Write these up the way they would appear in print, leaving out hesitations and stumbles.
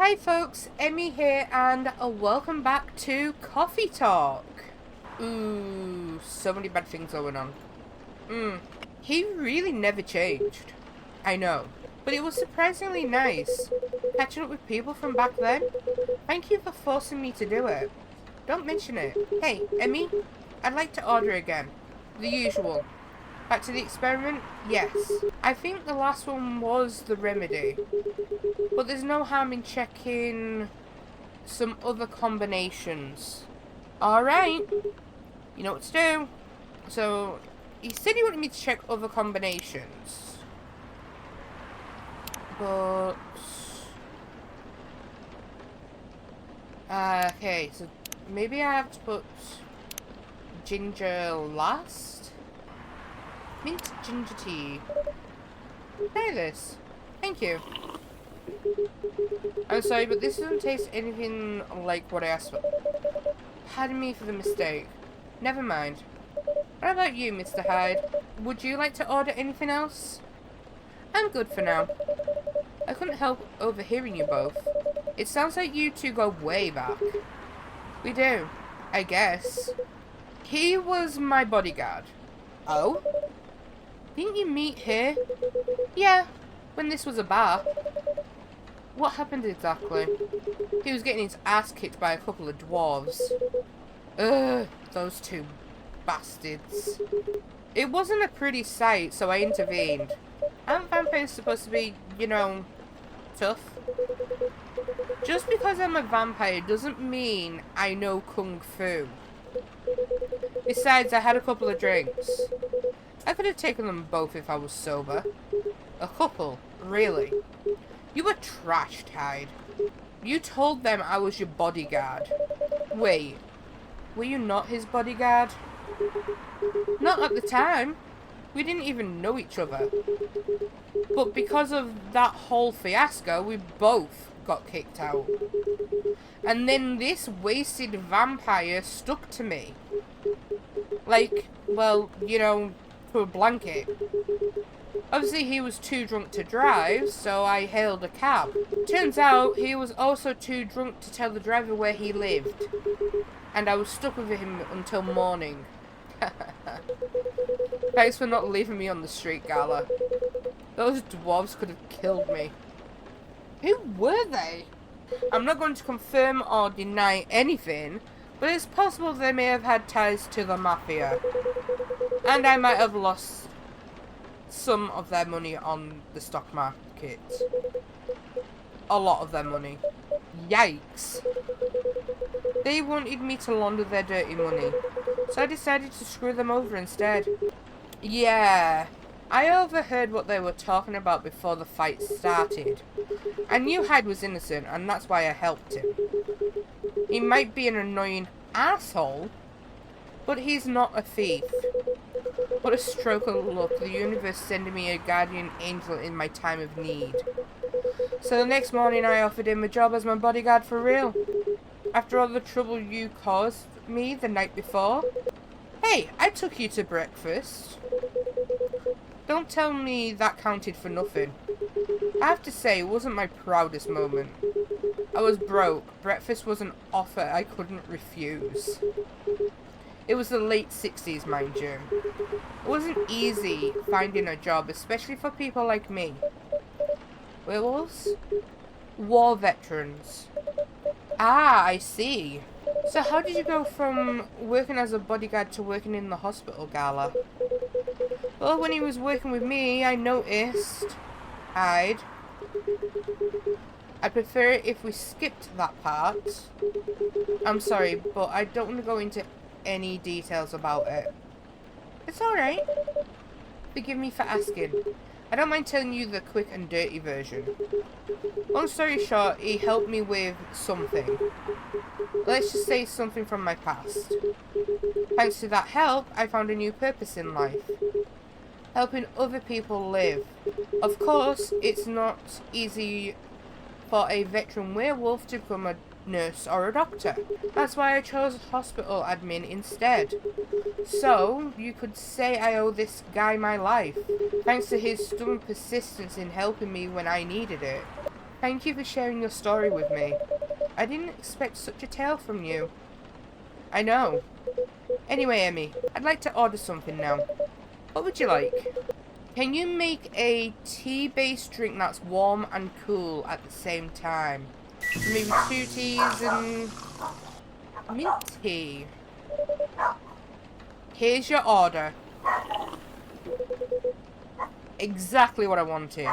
Hi folks, Emmy here and welcome back to Coffee Talk. Ooh, so many bad things going on. He really never changed. I know, but it was surprisingly nice catching up with people from back then. Thank you for forcing me to do it. Don't mention it. Hey, Emmy, I'd like to order again. The usual. Back to the experiment? Yes. I think the last one was the remedy. But there's no harm in checking some other combinations. Alright. You know what to do. So, he said he wanted me to check other combinations. But... okay, so maybe I have to put ginger last? Mint ginger tea. Try this. Thank you. I'm sorry, but this doesn't taste anything like what I asked for. Pardon me for the mistake. Never mind. What about you, Mr. Hyde? Would you like to order anything else? I'm good for now. I couldn't help overhearing you both. It sounds like you two go way back. We do, I guess. He was my bodyguard. Oh? Didn't you meet here? Yeah, when this was a bar. What happened exactly? He was getting his ass kicked by a couple of dwarves. Ugh, those two bastards. It wasn't a pretty sight, so I intervened. Aren't vampires supposed to be, you know, tough? Just because I'm a vampire doesn't mean I know kung fu. Besides, I had a couple of drinks. I could have taken them both if I was sober. A couple, really. You were trashed, Hyde. You told them I was your bodyguard. Wait, were you not his bodyguard? Not at the time. We didn't even know each other. But because of that whole fiasco, we both got kicked out. And then this wasted vampire stuck to me. Like, well, you know, to a blanket. Obviously, he was too drunk to drive, so I hailed a cab. Turns out, he was also too drunk to tell the driver where he lived. And I was stuck with him until morning. Thanks for not leaving me on the street, Gala. Those dwarves could have killed me. Who were they? I'm not going to confirm or deny anything, but it's possible they may have had ties to the mafia. And I might have lost some of their money on the stock market. A lot of their money. Yikes. They wanted me to launder their dirty money, so I decided to screw them over instead. Yeah, I overheard what they were talking about before the fight started. I knew Hyde was innocent, and that's why I helped him. He might be an annoying asshole, but he's not a thief. What a stroke of luck, the universe sending me a guardian angel in my time of need. So the next morning I offered him a job as my bodyguard for real. After all the trouble you caused me the night before. Hey, I took you to breakfast. Don't tell me that counted for nothing. I have to say, it wasn't my proudest moment. I was broke. Breakfast was an offer I couldn't refuse. It was the late 60s, mind you. It wasn't easy finding a job, especially for people like me. Werewolves? War veterans. Ah, I see. So how did you go from working as a bodyguard to working in the hospital, Gala? Well, when he was working with me, I noticed... Hyde. I'd prefer it if we skipped that part. I'm sorry, but I don't want to go into any details about it. It's alright. Forgive me for asking. I don't mind telling you the quick and dirty version. Long story short, he helped me with something. Let's just say something from my past. Thanks to that help, I found a new purpose in life. Helping other people live. Of course, it's not easy for a veteran werewolf to become a nurse or a doctor. That's why I chose hospital admin instead. So, you could say I owe this guy my life, thanks to his stubborn persistence in helping me when I needed it. Thank you for sharing your story with me. I didn't expect such a tale from you. I know. Anyway, Emmy, I'd like to order something now. What would you like? Can you make a tea-based drink that's warm and cool at the same time? Maybe 2 teas and mint tea. Here's your order. Exactly what I wanted.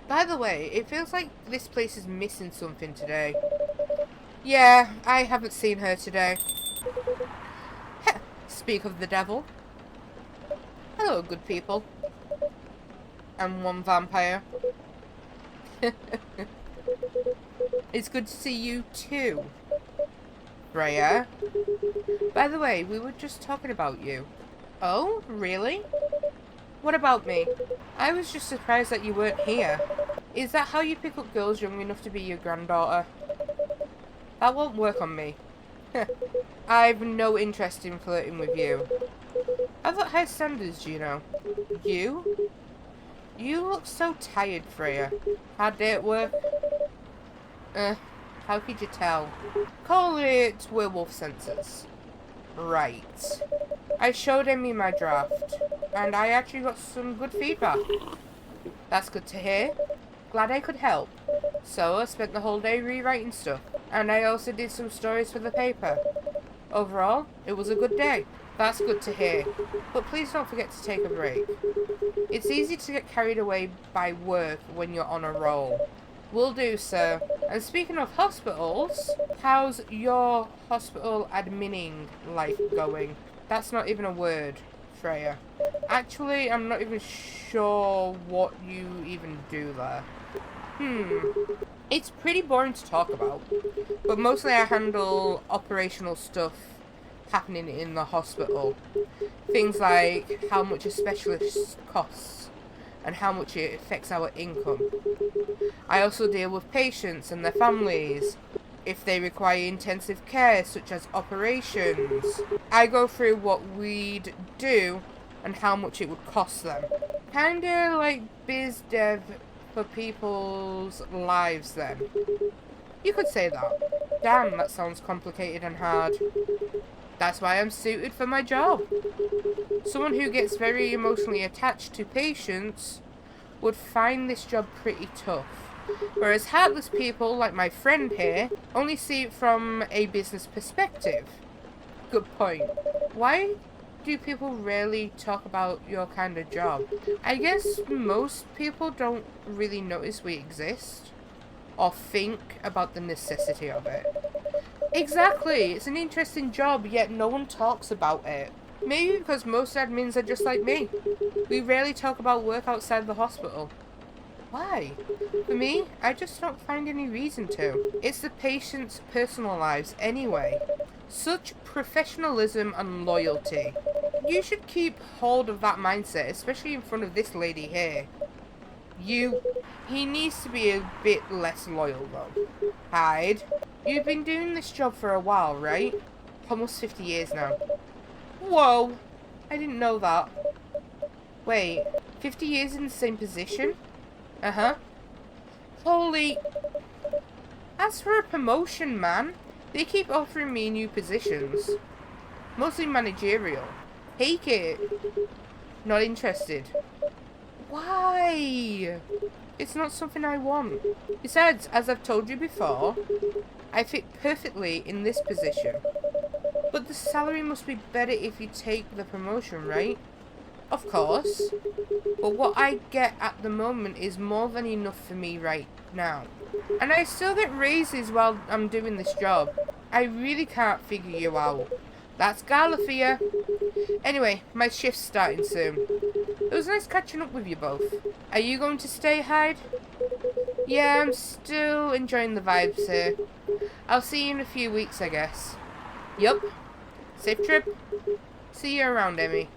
By the way, it feels like this place is missing something today. Yeah, I haven't seen her today. Speak of the devil. Hello, good people. And one vampire. It's good to see you too, Freya. By the way, we were just talking about you. Oh, really? What about me? I was just surprised that you weren't here. Is that how you pick up girls young enough to be your granddaughter? That won't work on me. I've no interest in flirting with you. I've got high standards, you know. You? You look so tired, Freya. Hard day at work? How could you tell? Call it werewolf senses. Right. I showed Emmy my draft, and I actually got some good feedback. That's good to hear. Glad I could help. So I spent the whole day rewriting stuff, and I also did some stories for the paper. Overall, it was a good day. That's good to hear. But please don't forget to take a break. It's easy to get carried away by work when you're on a roll. Will do, sir. And speaking of hospitals, how's your hospital adminning life going? That's not even a word, Freya. Actually, I'm not even sure what you even do there. It's pretty boring to talk about, but mostly I handle operational stuff happening in the hospital. Things like how much a specialist costs and how much it affects our income. I also deal with patients and their families. If they require intensive care, such as operations, I go through what we'd do and how much it would cost them. Kinda like biz dev for people's lives then. You could say that. Damn, that sounds complicated and hard. That's why I'm suited for my job. Someone who gets very emotionally attached to patients would find this job pretty tough. Whereas heartless people, like my friend here, only see it from a business perspective. Good point. Why do people rarely talk about your kind of job? I guess most people don't really notice we exist, or think about the necessity of it. Exactly, it's an interesting job, yet no one talks about it. Maybe because most admins are just like me. We rarely talk about work outside the hospital. Why? For me, I just don't find any reason to. It's the patient's personal lives anyway. Such professionalism and loyalty. You should keep hold of that mindset, especially in front of this lady here. He needs to be a bit less loyal though. Hyde, you've been doing this job for a while, right? Almost 50 years now. Whoa! I didn't know that. Wait, 50 years in the same position? Uh-huh. Holy... As for a promotion, man, they keep offering me new positions. Mostly managerial. Take it. Not interested. Why? It's not something I want. Besides, as I've told you before, I fit perfectly in this position. But the salary must be better if you take the promotion, right? Of course. But what I get at the moment is more than enough for me right now. And I still get raises while I'm doing this job. I really can't figure you out. That's Gala for you. Anyway, my shift's starting soon. It was nice catching up with you both. Are you going to stay, Hyde? Yeah, I'm still enjoying the vibes here. I'll see you in a few weeks, I guess. Yup. Safe trip. See you around, Emmy.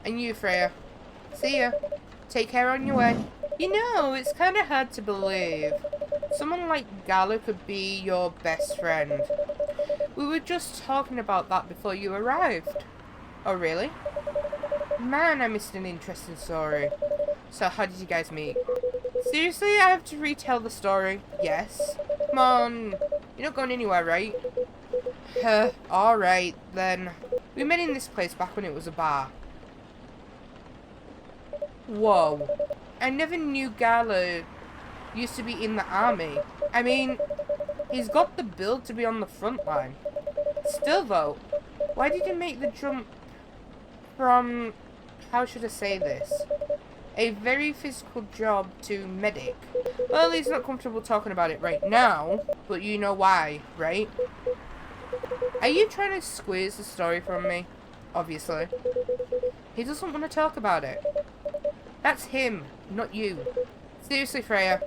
And you, Freya. See ya. Take care on your way. You know, it's kind of hard to believe. Someone like Gala could be your best friend. We were just talking about that before you arrived. Oh, really? Man, I missed an interesting story. So, how did you guys meet? Seriously, I have to retell the story? Yes. Come on. You're not going anywhere, right? Alright, then. We met in this place back when it was a bar. Whoa. I never knew Gala used to be in the army. I mean, he's got the build to be on the front line. Still though, why did he make the jump from, how should I say this, a very physical job to medic? Well, he's not comfortable talking about it right now, but you know why, right? Are you trying to squeeze the story from me? Obviously. He doesn't want to talk about it. That's him, not you. Seriously, Freya.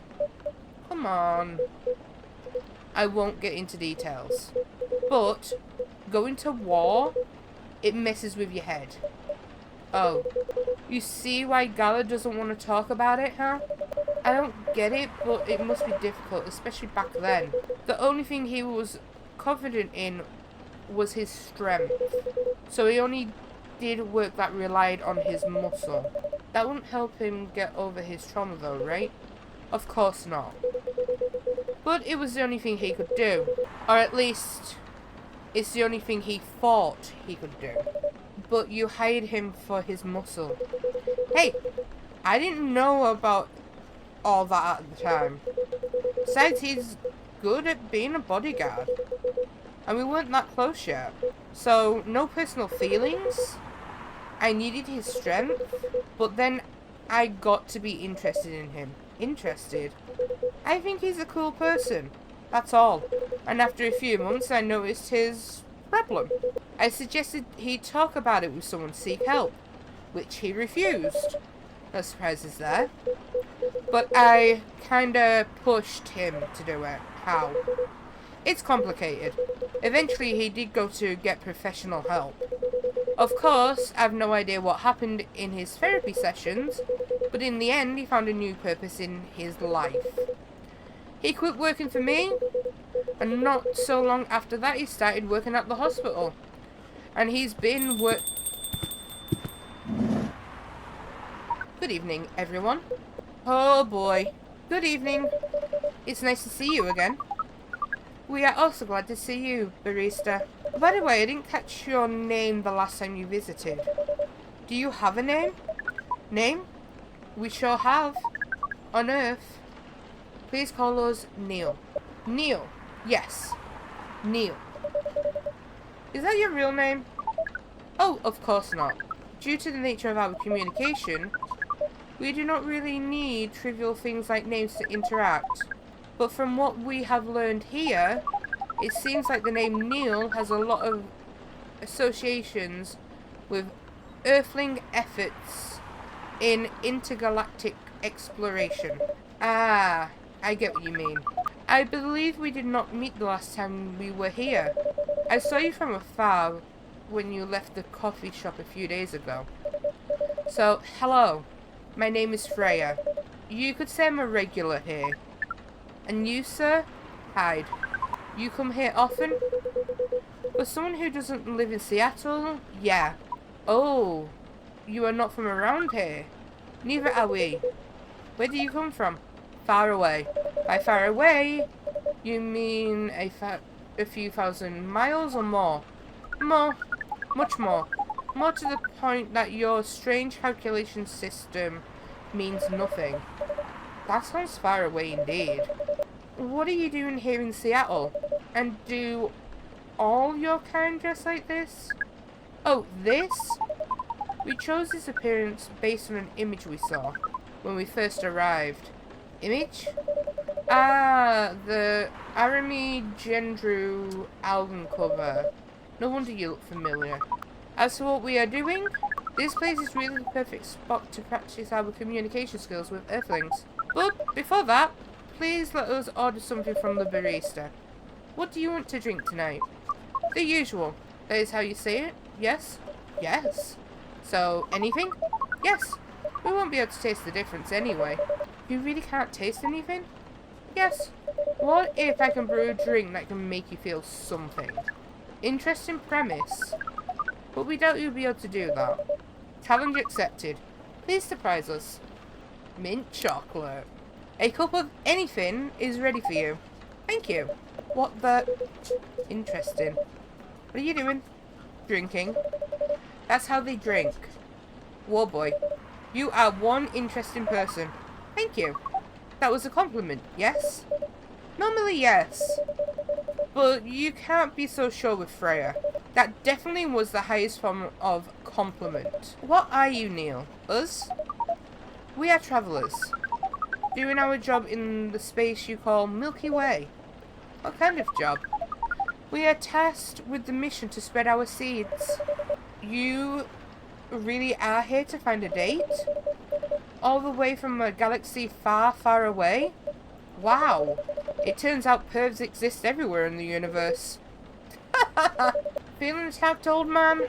Come on. I won't get into details. But, going to war, it messes with your head. Oh. You see why Gala doesn't want to talk about it, huh? I don't get it, but it must be difficult, especially back then. The only thing he was confident in was his strength. So he only did work that relied on his muscle. That wouldn't help him get over his trauma though, right? Of course not. But it was the only thing he could do. Or at least, it's the only thing he thought he could do. But you hired him for his muscle. Hey, I didn't know about all that at the time. Besides, he's good at being a bodyguard. And we weren't that close yet. So, no personal feelings. I needed his strength. But then, I got to be interested in him. Interested? I think he's a cool person. That's all. And after a few months, I noticed his problem. I suggested he talk about it with someone to seek help, which he refused. No surprises there. But I kinda pushed him to do it. How? It's complicated. Eventually he did go to get professional help. Of course, I've no idea what happened in his therapy sessions, but in the end he found a new purpose in his life. He quit working for me, and not so long after that he started working at the hospital. And he's been Good evening, everyone. Oh boy. Good evening. It's nice to see you again. We are also glad to see you, barista. By the way, I didn't catch your name the last time you visited. Do you have a name? Name? We sure have. On Earth. Please call us Neil. Neil. Yes. Neil. Is that your real name? Oh, of course not. Due to the nature of our communication, we do not really need trivial things like names to interact. But from what we have learned here, it seems like the name Neil has a lot of associations with Earthling efforts in intergalactic exploration. Ah, I get what you mean. I believe we did not meet the last time we were here. I saw you from afar when you left the coffee shop a few days ago. So, hello. My name is Freya. You could say I'm a regular here. And you, sir? Hyde. You come here often? For someone who doesn't live in Seattle, yeah. Oh, you are not from around here. Neither are we. Where do you come from? Far away. By far away, you mean a few thousand miles or more? More. Much more. More to the point that your strange calculation system means nothing. That sounds far away indeed. What are you doing here in Seattle? And do all your kind dress like this? Oh, this? We chose this appearance based on an image we saw when we first arrived. Image? Ah, the Arami Gendru album cover. No wonder you look familiar. As for what we are doing, this place is really the perfect spot to practice our communication skills with Earthlings. But before that, please let us order something from the barista. What do you want to drink tonight? The usual. That is how you say it? Yes? Yes. So, anything? Yes. We won't be able to taste the difference anyway. You really can't taste anything? Yes. What if I can brew a drink that can make you feel something? Interesting premise. But we doubt you'll be able to do that. Challenge accepted. Please surprise us. Mint chocolate. A cup of anything is ready for you. Thank you. What the... Interesting. What are you doing? Drinking. That's how they drink. War boy. You are one interesting person. Thank you. That was a compliment, yes? Normally, yes. But you can't be so sure with Freya. That definitely was the highest form of compliment. What are you, Neil? Us? We are travellers. Doing our job in the space you call Milky Way. What kind of job? We are tasked with the mission to spread our seeds. You really are here to find a date? All the way from a galaxy far, far away? Wow. It turns out pervs exist everywhere in the universe. Feeling attacked, old man?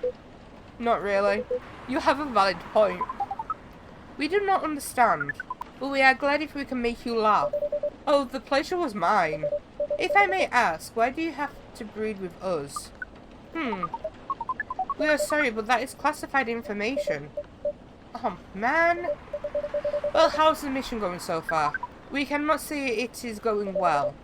Not really. You have a valid point. We do not understand, but we are glad if we can make you laugh. Oh, the pleasure was mine. If I may ask, why do you have to breed with us? We are sorry, but that is classified information. Oh, man. Well, how's the mission going so far? We cannot say it is going well.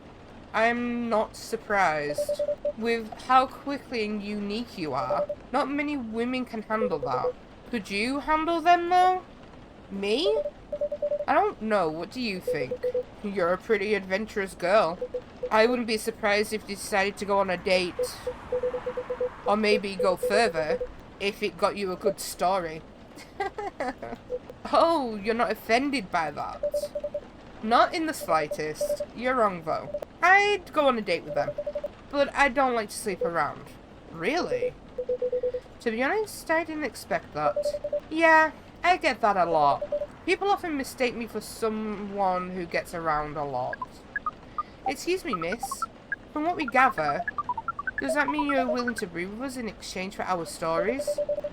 I am not surprised. With how quickly and unique you are, not many women can handle that. Could you handle them, though? Me? I don't know. What do you think? You're a pretty adventurous girl. I wouldn't be surprised if you decided to go on a date. Or maybe go further, if it got you a good story. Oh, you're not offended by that? Not in the slightest. You're wrong, though. I'd go on a date with them. But I don't like to sleep around. Really? To be honest, I didn't expect that. Yeah, I get that a lot. People often mistake me for someone who gets around a lot. Excuse me, miss. From what we gather, does that mean you're willing to breed with us in exchange for our stories?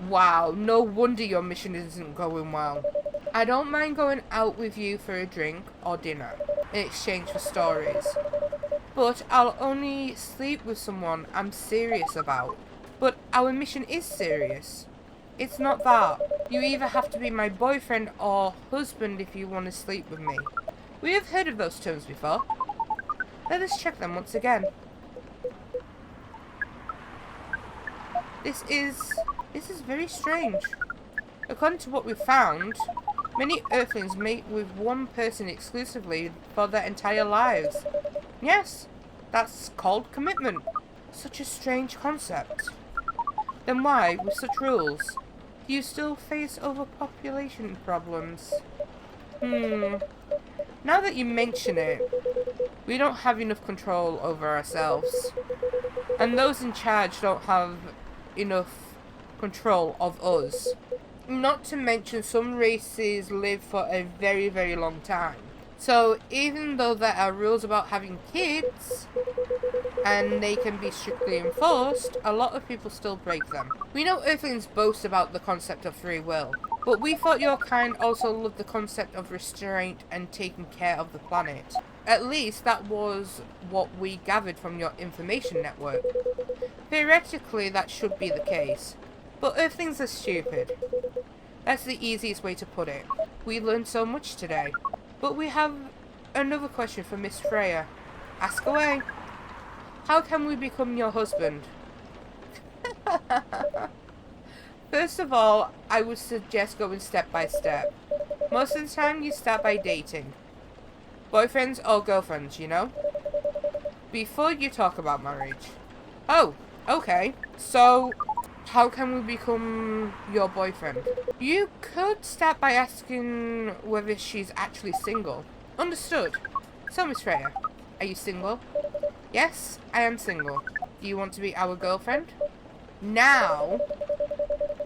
Wow, no wonder your mission isn't going well. I don't mind going out with you for a drink or dinner in exchange for stories. But I'll only sleep with someone I'm serious about. But our mission is serious. It's not that. You either have to be my boyfriend or husband if you want to sleep with me. We have heard of those terms before. Let us check them once again. This is very strange. According to what we've found, many Earthlings mate with one person exclusively for their entire lives. Yes, that's called commitment. Such a strange concept. Then why, with such rules, do you still face overpopulation problems? Now that you mention it, we don't have enough control over ourselves. And those in charge don't have enough control of us. Not to mention some races live for a very, very long time. So even though there are rules about having kids, and they can be strictly enforced, a lot of people still break them. We know Earthlings boast about the concept of free will, but we thought your kind also loved the concept of restraint and taking care of the planet. At least that was what we gathered from your information network. Theoretically, that should be the case, but Earthlings are stupid. That's the easiest way to put it. We learned so much today. But we have another question for Miss Freya. Ask away. How can we become your husband? First of all, I would suggest going step by step. Most of the time, you start by dating. Boyfriends or girlfriends, you know? Before you talk about marriage. Oh, okay. So, how can we become your boyfriend? You could start by asking whether she's actually single. Understood. So, Miss Freya, are you single? Yes, I am single. Do you want to be our girlfriend? Now,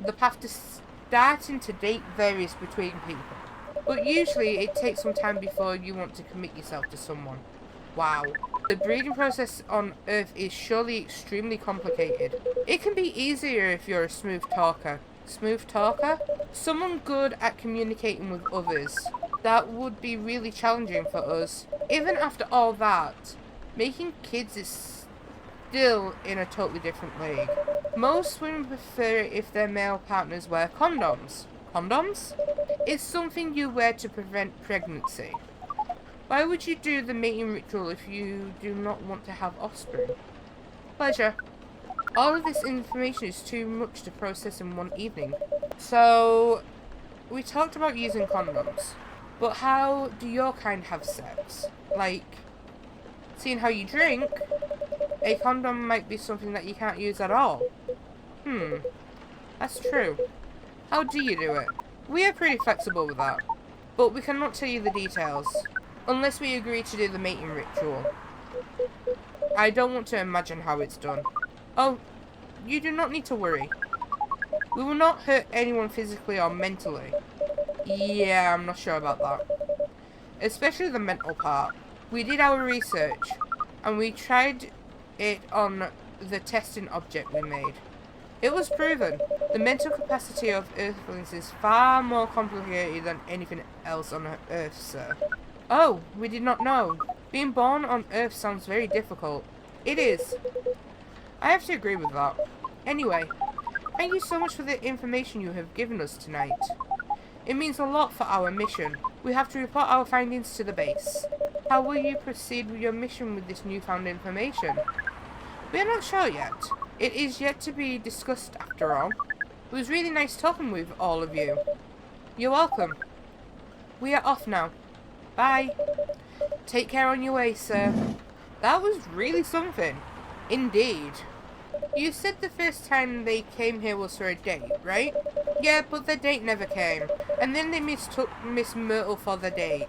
the path to starting to date varies between people. But usually it takes some time before you want to commit yourself to someone. Wow. The breeding process on Earth is surely extremely complicated. It can be easier if you're a smooth talker. Smooth talker? Someone good at communicating with others. That would be really challenging for us. Even after all that, making kids is still in a totally different league. Most women prefer it if their male partners wear condoms. Condoms? It's something you wear to prevent pregnancy. Why would you do the mating ritual if you do not want to have offspring? Pleasure. All of this information is too much to process in one evening. So, we talked about using condoms. But how do your kind have sex? Like, seeing how you drink, a condom might be something that you can't use at all. That's true. How do you do it? We are pretty flexible with that. But we cannot tell you the details. Unless we agree to do the mating ritual. I don't want to imagine how it's done. Oh, you do not need to worry. We will not hurt anyone physically or mentally. Yeah, I'm not sure about that. Especially the mental part. We did our research, and we tried it on the testing object we made. It was proven. The mental capacity of Earthlings is far more complicated than anything else on Earth, sir. Oh, we did not know. Being born on Earth sounds very difficult. It is. I have to agree with that. Anyway, thank you so much for the information you have given us tonight. It means a lot for our mission. We have to report our findings to the base. How will you proceed with your mission with this newfound information? We are not sure yet. It is yet to be discussed after all. It was really nice talking with all of you. You're welcome. We are off now. Bye. Take care on your way, sir. That was really something. Indeed. You said the first time they came here was for a date, right? Yeah, but the date never came. And then they mistook Miss Myrtle for the date.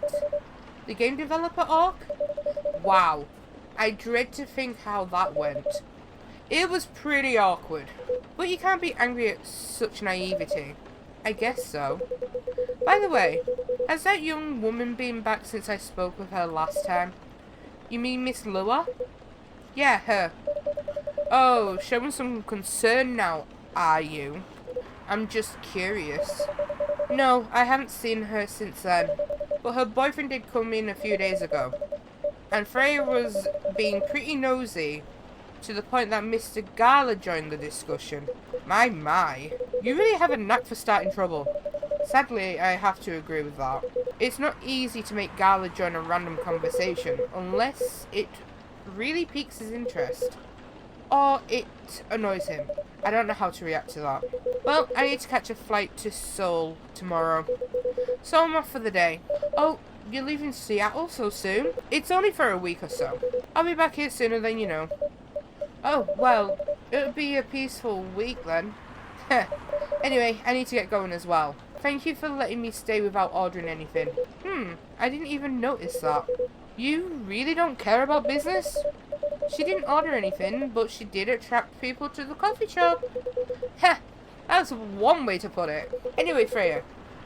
The game developer Orc? Wow. I dread to think how that went. It was pretty awkward. But you can't be angry at such naivety. I guess so. By the way, has that young woman been back since I spoke with her last time? You mean Miss Lua? Yeah, her. Oh, showing some concern now, are you? I'm just curious. No, I haven't seen her since then. But her boyfriend did come in a few days ago. And Freya was being pretty nosy, to the point that Mr. Gala joined the discussion. My. You really have a knack for starting trouble. Sadly, I have to agree with that. It's not easy to make Gala join a random conversation, unless it really piques his interest. Or it annoys him. I don't know how to react to that. Well, I need to catch a flight to Seoul tomorrow. So I'm off for the day. Oh, you're leaving Seattle so soon? It's only for a week or so. I'll be back here sooner than you know. Oh, well, it'll be a peaceful week then. Anyway, I need to get going as well. Thank you for letting me stay without ordering anything. I didn't even notice that. You really don't care about business? She didn't order anything, but she did attract people to the coffee shop. Heh, that's one way to put it. Anyway, Freya,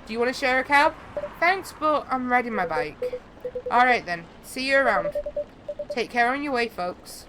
do you want to share a cab? Thanks, but I'm riding my bike. Alright then, see you around. Take care on your way, folks.